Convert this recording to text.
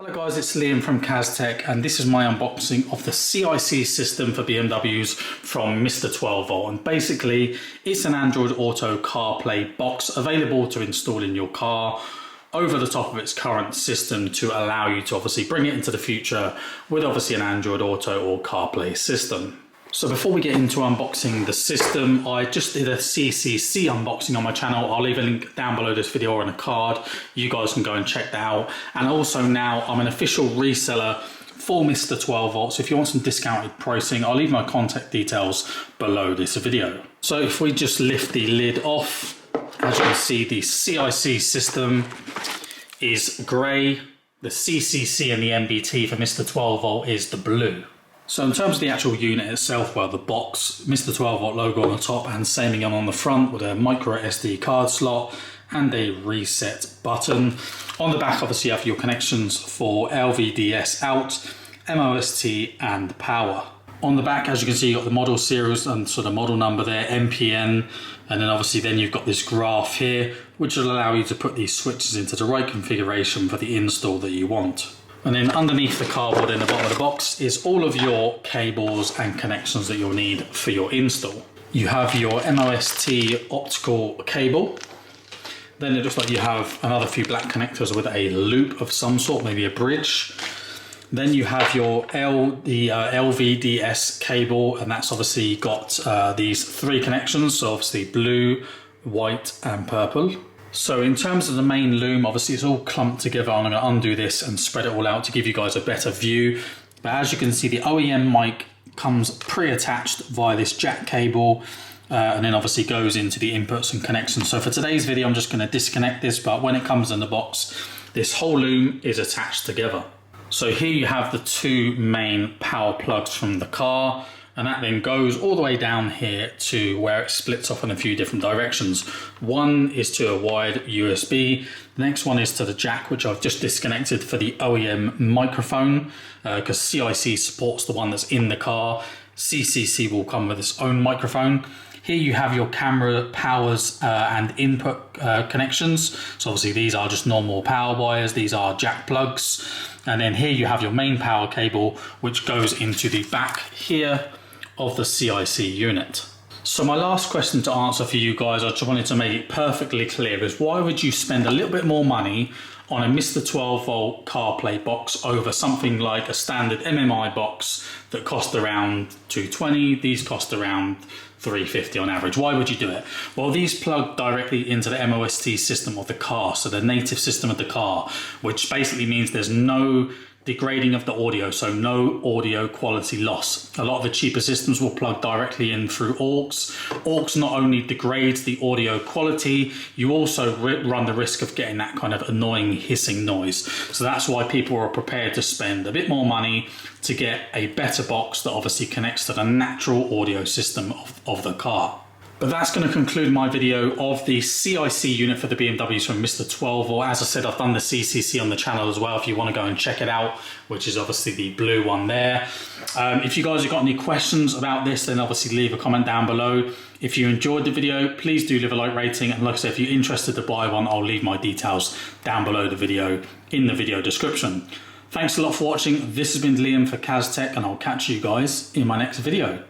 Hello guys, it's Liam from CazTech and this is my unboxing of the CIC system for BMWs from Mr12Volt, and basically it's an Android Auto CarPlay box available to install in your car over the top of its current system to allow you to obviously bring it into the future with obviously an Android Auto or CarPlay system. So before we get into unboxing the system, I just did a CCC unboxing on my channel. I'll leave a link down below this video or in a card. You guys can go and check that out. And also now I'm an official reseller for Mr12Volt. So if you want some discounted pricing, I'll leave my contact details below this video. So if we just lift the lid off, as you can see, the CIC system is grey. The CCC and the MBT for Mr12Volt is the blue. So in terms of the actual unit itself, well, the box, Mr12Volt logo on the top and same again on the front with a micro SD card slot and a reset button. On the back, obviously, you have your connections for LVDS out, MOST and power. On the back, as you can see, you've got the model series and so the model number there, MPN, and then obviously then you've got this graph here, which will allow you to put these switches into the right configuration for the install that you want. And then underneath the cardboard in the bottom of the box is all of your cables and connections that you'll need for your install. You have your MOST optical cable. Then it looks like you have another few black connectors with a loop of some sort, maybe a bridge. Then you have your LVDS cable, and that's obviously got these three connections, so obviously blue, white and purple. So in terms of the main loom, obviously it's all clumped together. I'm going to undo this and spread it all out to give you guys a better view. But as you can see, the OEM mic comes pre-attached via this jack cable and then obviously goes into the inputs and connections. So for today's video, I'm just going to disconnect this, but when it comes in the box, this whole loom is attached together. So here you have the two main power plugs from the car, and that then goes all the way down here to where it splits off in a few different directions. One is to a wired USB, the next one is to the jack, which I've just disconnected for the OEM microphone, because CIC supports the one that's in the car. CCC will come with its own microphone. Here you have your camera, powers and input connections. So obviously these are just normal power wires, these are jack plugs. And then here you have your main power cable, which goes into the back here of the CIC unit. So my last question to answer for you guys, I just wanted to make it perfectly clear, is why would you spend a little bit more money on a Mr12Volt CarPlay box over something like a standard MMI box that cost around $220? These cost around $350 on average. Why would you do it? Well, these plug directly into the MOST system of the car, so the native system of the car, which basically means there's no degrading of the audio, so no audio quality loss. A lot of the cheaper systems will plug directly in through AUX. AUX not only degrades the audio quality, you also run the risk of getting that kind of annoying hissing noise. So that's why people are prepared to spend a bit more money to get a better box that obviously connects to the natural audio system of the car. But that's going to conclude my video of the CIC unit for the BMWs from Mr12Volt. As I said, I've done the CCC on the channel as well if you want to go and check it out, which is obviously the blue one there. If you guys have got any questions about this, then obviously leave a comment down below. If you enjoyed the video, please do leave a like rating. And like I said, if you're interested to buy one, I'll leave my details down below the video in the video description. Thanks a lot for watching. This has been Liam for CazTech, and I'll catch you guys in my next video.